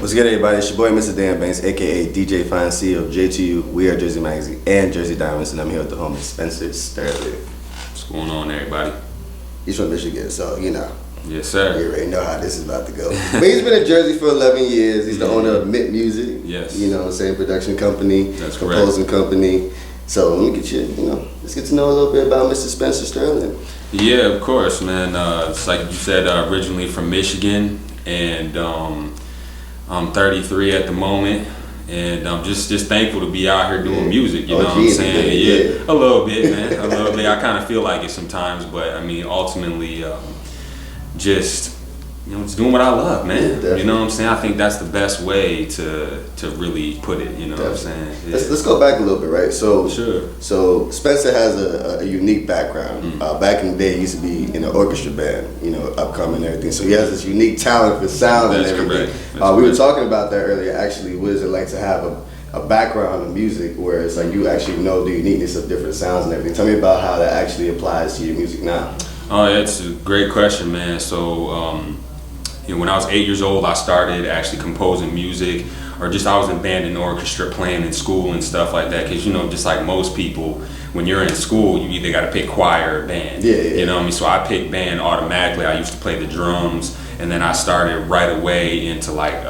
What's good, everybody? It's your boy, Mr. Dan Banks, aka DJ Fine C of J2U, We Are Jersey Magazine, and Jersey Diamonds, and I'm here with the homie Spencer Sterling. What's going on, everybody? He's from Michigan, so you know. Yes, sir. You already know how this is about to go. But he's been in Jersey for 11 years. He's the owner of Mint Music. Yes. You know what I'm saying? Production company. That's composing company. So let me get you, let's get to know a little bit about Mr. Spencer Sterling. Yeah, of course, man. It's like you said, originally from Michigan, and I'm 33 at the moment, and I'm just thankful to be out here doing music. You know what I'm saying? Yeah, a little bit, man. A little bit. I kind of feel like it sometimes, but I mean, ultimately, just doing what I love, man. Yeah, you know what I'm saying? I think that's the best way to really put it. You know what I'm saying? Yeah. Let's go back a little bit, right? So sure. So Spencer has a unique background. Back in the day, he used to be in an orchestra band, upcoming and everything. So he has this unique talent for sound and everything. We were talking about that earlier. Actually, what is it like to have a background in music where it's like you actually know the uniqueness of different sounds and everything? Tell me about how that actually applies to your music now. Oh, that's a great question, man. So, when I was 8 years old, I started actually composing music, or just I was in band and orchestra playing in school and stuff like that. Because just like most people, when you're in school, you either got to pick choir or band. Yeah. You know what I mean? So I picked band automatically. I used to play the drums, and then I started right away into like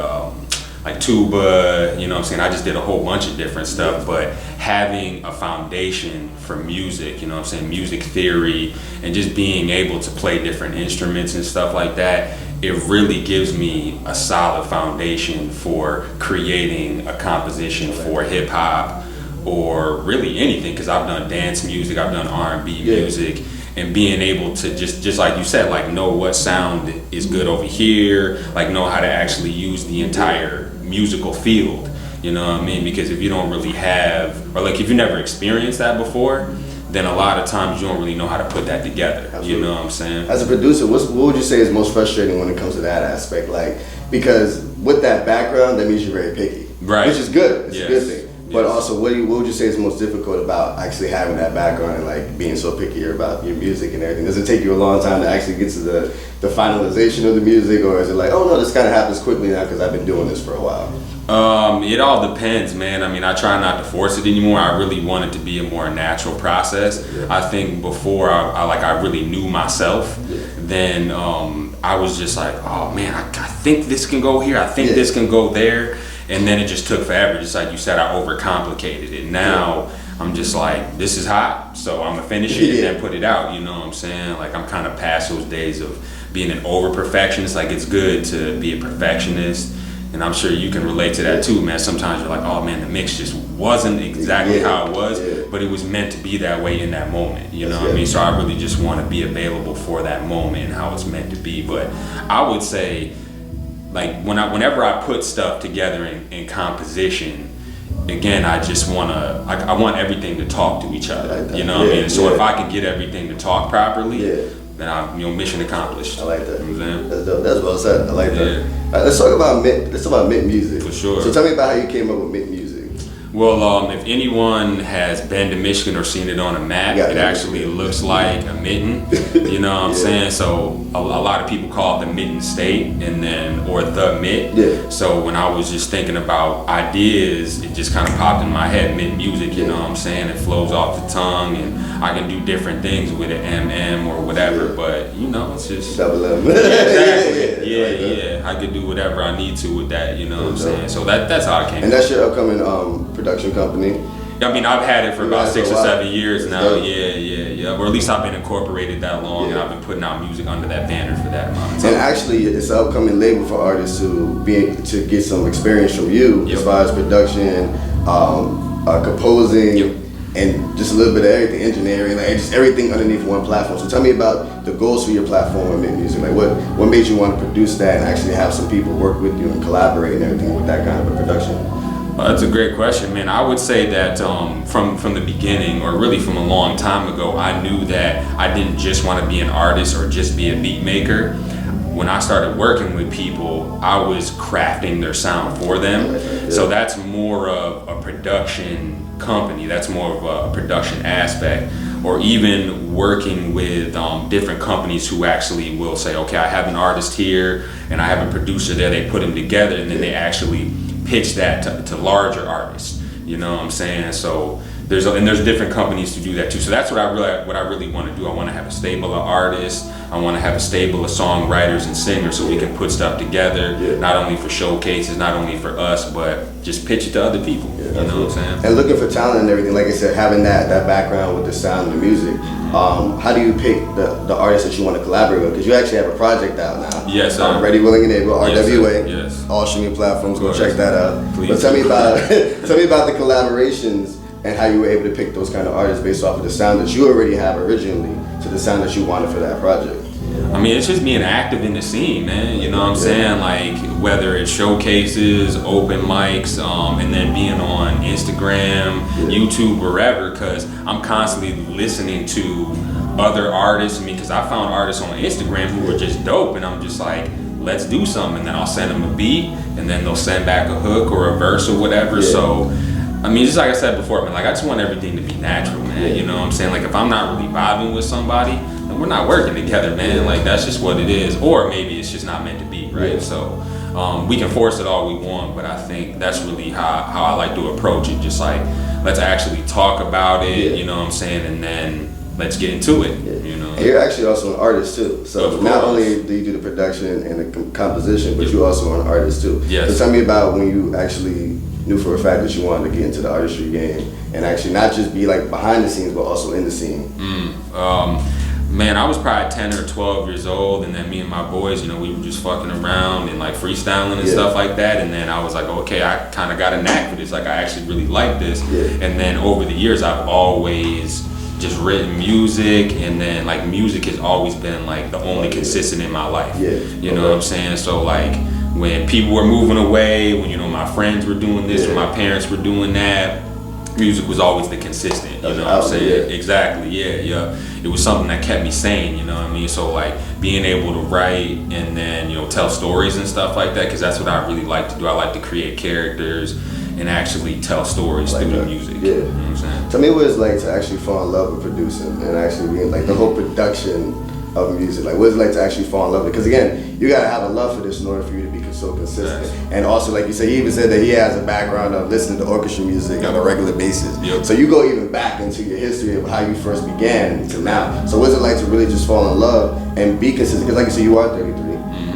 tuba. You know what I'm saying? I just did a whole bunch of different stuff, but having a foundation for music, you know what I'm saying, music theory, and just being able to play different instruments and stuff like that, it really gives me a solid foundation for creating a composition for hip hop or really anything, because I've done dance music, I've done R&B music, and being able to just like you said, like know what sound is good over here, like know how to actually use the entire musical field, you know what I mean? Because if you don't really have, or like if you never experienced that before, then a lot of times you don't really know how to put that together. Absolutely. You know what I'm saying? As a producer, what would you say is most frustrating when it comes to that aspect? Like, because with that background, that means you're very picky, right? Which is good. It's a good thing. But Yes. also, what would you say is most difficult about actually having that background and like being so picky about your music and everything? Does it take you a long time to actually get to the finalization of the music, or is it like, oh no, this kind of happens quickly now because I've been doing this for a while? It all depends, man. I mean, I try not to force it anymore. I really want it to be a more natural process. I think before I really knew myself, then I was just like, oh man, I think this can go here. I think this can go there. And then it just took forever. Just like you said, I overcomplicated it. Now I'm just like, this is hot, so I'm gonna finish it and then put it out. You know what I'm saying? Like, I'm kind of past those days of being an over perfectionist. Like, it's good to be a perfectionist, and I'm sure you can relate to that too, man. Sometimes you're like, oh man, the mix just wasn't exactly how it was, but it was meant to be that way in that moment. You know what I mean? So I really just want to be available for that moment and how it's meant to be. But I would say, like, whenever I put stuff together in composition, again, I just I want everything to talk to each other. You know what I mean? So if I can get everything to talk properly, then I'm mission accomplished. I like that. You know what I'm saying? That's dope. That's well said. I like that. All right, let's talk about Mint Music. For sure. So tell me about how you came up with Mint Music. Well, if anyone has been to Michigan or seen it on a map, it actually looks like a mitten. You know what I'm saying? So a lot of people call it the Mitten State, or the Mitt. Yeah. So when I was just thinking about ideas, it just kind of popped in my head, Mint Music. You know what I'm saying? It flows off the tongue, and I can do different things with it, MM or whatever. But it's just double M. Exactly. Yeah. I could do whatever I need to with that. You know what I'm saying? So that's how I came. And that's your upcoming production company? I mean, I've had it for about 6 or 7 years now. Yeah. Or at least I've been incorporated that long, and I've been putting out music under that banner for that amount of time. And actually, it's an upcoming label for artists to get some experience from you as far as production, composing, and just a little bit of everything, engineering, like just everything underneath one platform. So tell me about the goals for your platform with Mint Music. Like, what made you want to produce that and actually have some people work with you and collaborate and everything with that kind of a production? That's a great question, man. I would say that from the beginning, or really from a long time ago, I knew that I didn't just want to be an artist or just be a beat maker. When I started working with people, I was crafting their sound for them. So that's more of a production company. That's more of a production aspect. or even working with different companies who actually will say, okay, I have an artist here and I have a producer there, they put them together and then they actually pitch that to larger artists, you know what I'm saying? So there's different companies to do that too. So that's what I really want to do. I want to have a stable of artists. I want to have a stable of songwriters and singers so we can put stuff together, not only for showcases, not only for us, but just pitch it to other people. You know what I'm saying? And looking for talent and everything, like I said, having that background with the sound and the music, how do you pick the artists that you want to collaborate with? Because you actually have a project out now. Yes, sir. Ready, Willing, and Able, RWA. Yes. All streaming platforms, go check that out. Please. But tell me about the collaborations and how you were able to pick those kind of artists based off of the sound that you already have originally to the sound that you wanted for that project. I mean, it's just being active in the scene, man. You know what I'm saying? Like, whether it's showcases, open mics, and then being on Instagram, YouTube, wherever, because I'm constantly listening to other artists. I mean, because I found artists on Instagram who were just dope, and I'm just like, let's do something. And then I'll send them a beat, and then they'll send back a hook or a verse or whatever. So, I mean, just like I said before, man, like, I just want everything to be natural, man. You know what I'm saying? Like, if I'm not really vibing with somebody, then we're not working together, man. Like, that's just what it is. Or maybe it's just not meant to be, right? So we can force it all we want, but I think that's really how I like to approach it. Just like, let's actually talk about it, you know what I'm saying? And then let's get into it, you know? And you're actually also an artist too. So not only do you do the production and the composition, but you're also an artist too. Yes. So tell me about when you actually knew for a fact that you wanted to get into the artistry game and actually not just be like behind the scenes, but also in the scene. Man, I was probably 10 or 12 years old, and then me and my boys, you know, we were just fucking around and like freestyling and stuff like that. And then I was like, okay, I kind of got a knack for this. Like, I actually really like this. And then over the years, I've always just written music, and then like music has always been like the only consistent in my life. You know what I'm saying? So like, when people were moving away, when, you know, my friends were doing this, when my parents were doing that, music was always the consistent, you know what I'm saying? Exactly, yeah. It was something that kept me sane, you know what I mean? So like, being able to write and then, you know, tell stories and stuff like that, because that's what I really like to do. I like to create characters and actually tell stories through the music. You know what I'm saying? Tell me what it's like to actually fall in love with producing and actually being like the whole production of music. Like, what is it like to actually fall in love with it? Because again, you gotta have a love for this in order for you to be so consistent. And also, like you said, he even said that he has a background of listening to orchestra music on a regular basis. So you go even back into your history of how you first began to now. So what's it like to really just fall in love and be consistent? Because like you said, you are 33.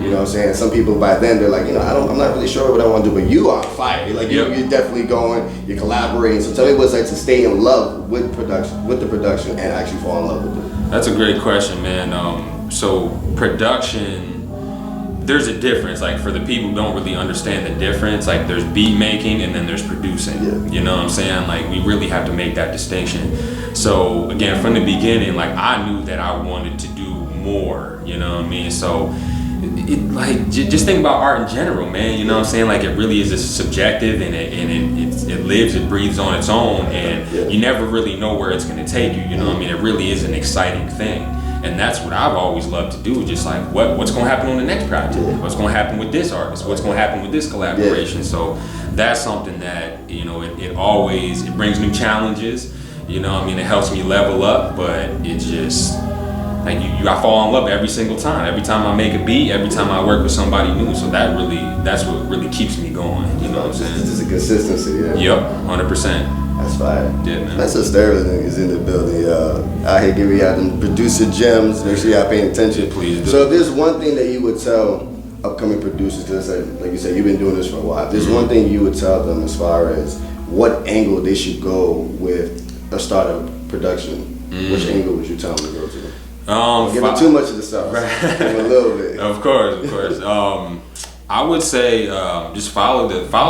You know what I'm saying? Some people by then, they're like, you know, I'm not really sure what I want to do, but you are on fire. Like, you're definitely going, you're collaborating. So tell me what it's like to stay in love with the production and actually fall in love with it. That's a great question, man. So production, there's a difference. Like, for the people who don't really understand the difference, like, there's beat making and then there's producing. You know what I'm saying? Like, we really have to make that distinction. So again, from the beginning, like, I knew that I wanted to do more, you know what I mean? So like, just think about art in general, man. You know what I'm saying? Like, it really is subjective, and it lives, it breathes on its own, and you never really know where it's going to take you. You know what I mean? It really is an exciting thing, and that's what I've always loved to do. Just like, what's going to happen on the next project? What's going to happen with this artist? What's going to happen with this collaboration? So that's something that, you know, it brings new challenges. You know what I mean? It helps me level up, but it's just like, I fall in love every single time. Every time I make a beat, every time I work with somebody new. So that's what really keeps me going. You know what I'm saying? It's just a consistency, Yep, 100%. That's fire. Yeah, man. That's just everything is in the building. Out here giving y'all them producer gems. Make sure y'all paying attention. Please do. So if there's one thing that you would tell upcoming producers, because like you said, you've been doing this for a while. If there's one thing you would tell them as far as what angle they should go with a startup production, which angle would you tell them to go to? Give them too much of the stuff. Give them a little bit. Of course. I would say just follow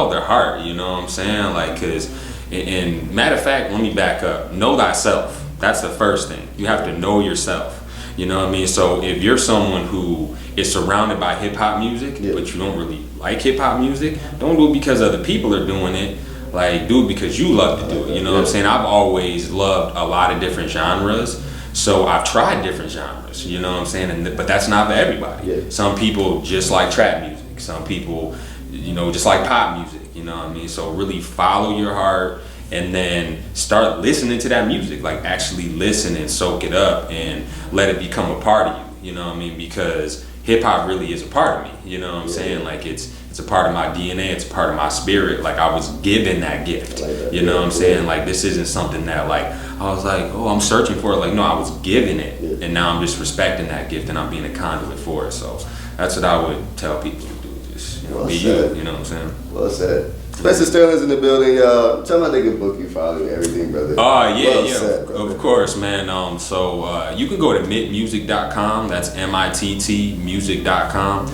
their heart. You know what I'm saying? Like, cause, and matter of fact, let me back up. Know thyself. That's the first thing. You have to know yourself. You know what I mean? So if you're someone who is surrounded by hip hop music, but you don't really like hip hop music, don't do it because other people are doing it. Like, do it because you love to do it. You know what I'm saying? I've always loved a lot of different genres. So I've tried different genres, you know what I'm saying? But that's not for everybody. Some people just like trap music. Some people, you know, just like pop music, you know what I mean? So really follow your heart and then start listening to that music, like actually listen and soak it up and let it become a part of you. You know what I mean? Because hip hop really is a part of me. You know what I'm saying? Like it's a part of my DNA. It's a part of my spirit. Like I was given that gift. Like that. You know what I'm saying? Like this isn't something that like I was like, oh, I'm searching for it. Like no, I was given it, and now I'm just respecting that gift and I'm being a conduit for it. So that's what I would tell people to do. Just be you. You know what I'm saying? Well said. Spencer Sterling's in the building, y'all. Tell me how they can book you, follow you, everything, brother. Said, of course, man. So you can go to mittmusic.com. That's MITT music.com,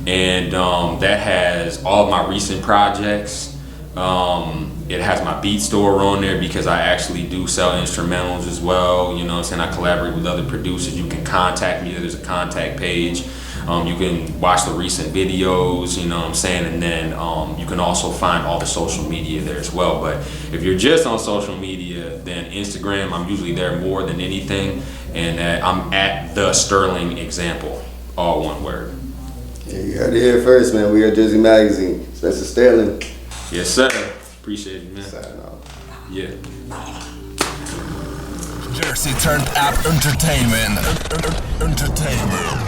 and that has all my recent projects. It has my beat store on there because I actually do sell instrumentals as well. You know what I'm saying? I collaborate with other producers. You can contact me. There's a contact page. You can watch the recent videos, you know what I'm saying? And then you can also find all the social media there as well. But if you're just on social media, then Instagram, I'm usually there more than anything. And I'm at The Sterling Example, all one word. Yeah, you heard it here first, man. We are Jersey Magazine. Spencer Sterling. Yes, sir. Appreciate it, man. Signing off. Yeah. Jersey Turned Up Entertainment. Entertainment.